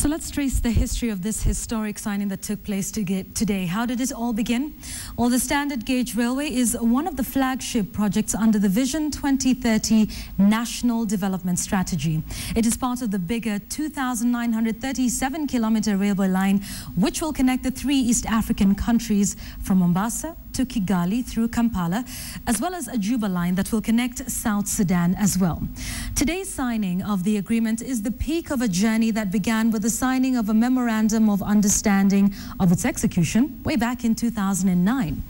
So let's trace the history of this historic signing that took place today. How did it all begin? Well, the Standard Gauge Railway is one of the flagship projects under the Vision 2030 National Development Strategy. It is part of the bigger 2,937-kilometer railway line, which will connect the three East African countries from Mombasa to Kigali through Kampala, as well as a Juba line that will connect South Sudan as well. Today's signing of the agreement is the peak of a journey that began with the signing of a memorandum of understanding of its execution way back in 2009.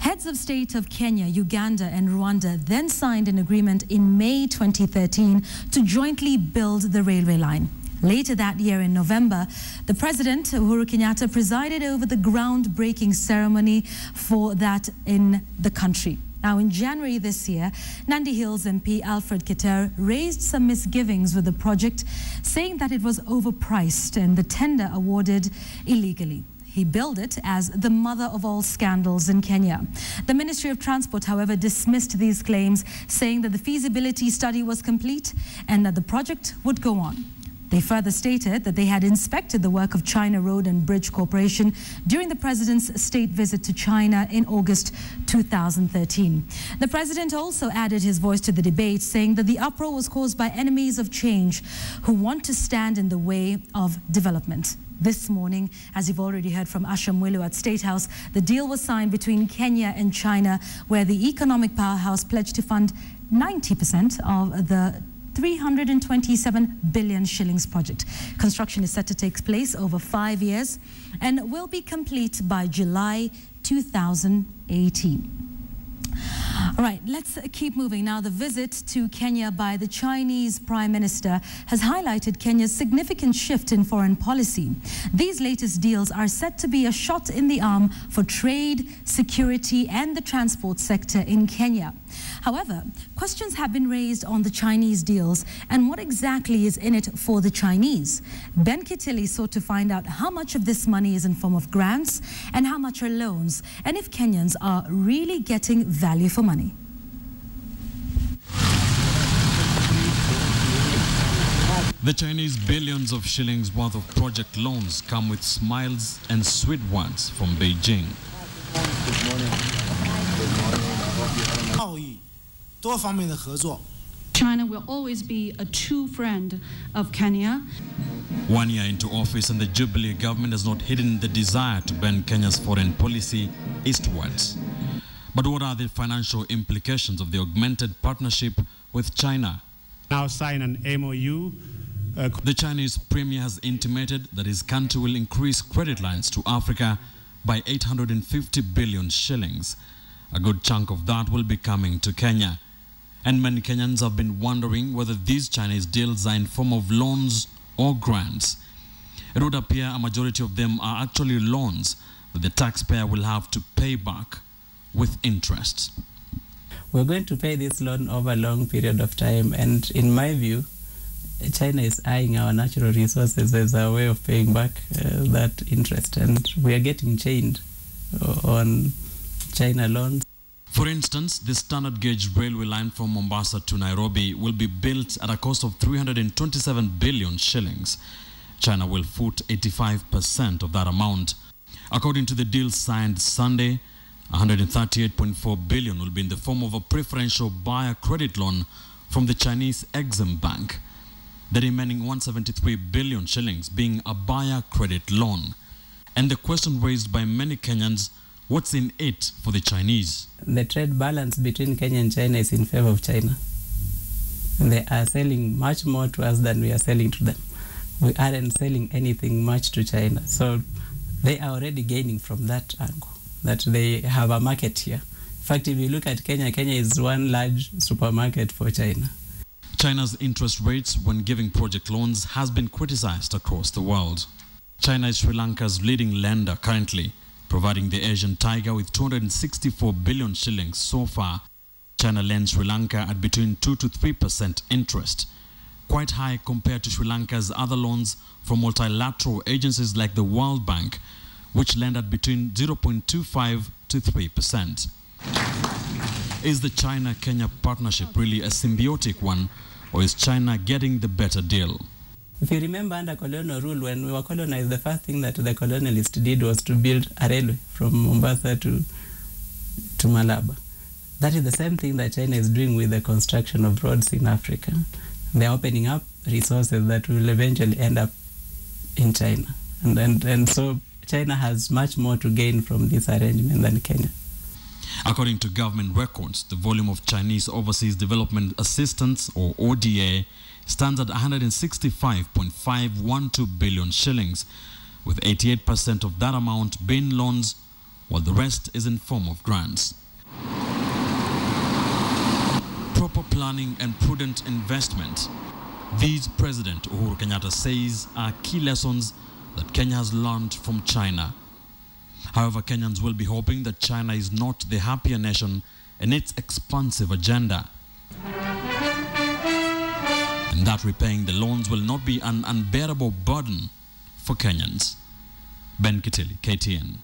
Heads of state of Kenya, Uganda and Rwanda then signed an agreement in May 2013 to jointly build the railway line. Later that year in November, the President, Uhuru Kenyatta, presided over the groundbreaking ceremony for that in the country. Now, in January this year, Nandi Hills MP Alfred Keter raised some misgivings with the project, saying that it was overpriced and the tender awarded illegally. He billed it as the mother of all scandals in Kenya. The Ministry of Transport, however, dismissed these claims, saying that the feasibility study was complete and that the project would go on. They further stated that they had inspected the work of China Road and Bridge Corporation during the President's state visit to China in August 2013. The President also added his voice to the debate, saying that the uproar was caused by enemies of change who want to stand in the way of development. This morning, as you've already heard from Asha Mwilu at State House, the deal was signed between Kenya and China, where the economic powerhouse pledged to fund 90% of the 327 billion shillings project. Construction is set to take place over 5 years and will be complete by July 2018. All right, let's keep moving. Now, the visit to Kenya by the Chinese Prime Minister has highlighted Kenya's significant shift in foreign policy. These latest deals are set to be a shot in the arm for trade, security and the transport sector in Kenya. However, questions have been raised on the Chinese deals and what exactly is in it for the Chinese. Ben Kitili sought to find out how much of this money is in form of grants and how much are loans, and if Kenyans are really getting value for money. The Chinese billions of shillings worth of project loans come with smiles and sweet words from Beijing. China will always be a true friend of Kenya. 1 year into office and the Jubilee government has not hidden the desire to bend Kenya's foreign policy eastwards. But what are the financial implications of the augmented partnership with China? Now sign an MOU. The Chinese premier has intimated that his country will increase credit lines to Africa by 850 billion shillings. A good chunk of that will be coming to Kenya. And many Kenyans have been wondering whether these Chinese deals are in form of loans or grants. It would appear a majority of them are actually loans that the taxpayer will have to pay back with interest. We're going to pay this loan over a long period of time, and in my view, China is eyeing our natural resources as a way of paying back that interest, and we are getting chained on China loans. For instance, the standard gauge railway line from Mombasa to Nairobi will be built at a cost of 327 billion shillings. China will foot 85% of that amount. According to the deal signed Sunday, 138.4 billion will be in the form of a preferential buyer credit loan from the Chinese Exim Bank. The remaining 173 billion shillings being a buyer credit loan. And the question raised by many Kenyans, what's in it for the Chinese? The trade balance between Kenya and China is in favor of China. They are selling much more to us than we are selling to them. We aren't selling anything much to China. So they are already gaining from that angle, that they have a market here. In fact, if you look at Kenya, Kenya is one large supermarket for China. China's interest rates when giving project loans has been criticized across the world. China is Sri Lanka's leading lender currently, providing the Asian tiger with 264 billion shillings so far. China lends Sri Lanka at between 2 to 3% interest, quite high compared to Sri Lanka's other loans from multilateral agencies like the World Bank, which lend at between 0.25 to 3%. Is the China-Kenya partnership really a symbiotic one, or is China getting the better deal? If you remember, under colonial rule, when we were colonized, the first thing that the colonialists did was to build a railway from Mombasa to Malaba. That is the same thing that China is doing with the construction of roads in Africa. They're opening up resources that will eventually end up in China. And so China has much more to gain from this arrangement than Kenya. According to government records, the volume of Chinese Overseas Development Assistance, or ODA, stands at 165.512 billion shillings, with 88% of that amount being loans, while the rest is in form of grants. Proper planning and prudent investment. These President Uhuru Kenyatta says are key lessons that Kenya has learned from China. However, Kenyans will be hoping that China is not the happier nation in its expansive agenda, and that repaying the loans will not be an unbearable burden for Kenyans. Ben Kitili, KTN.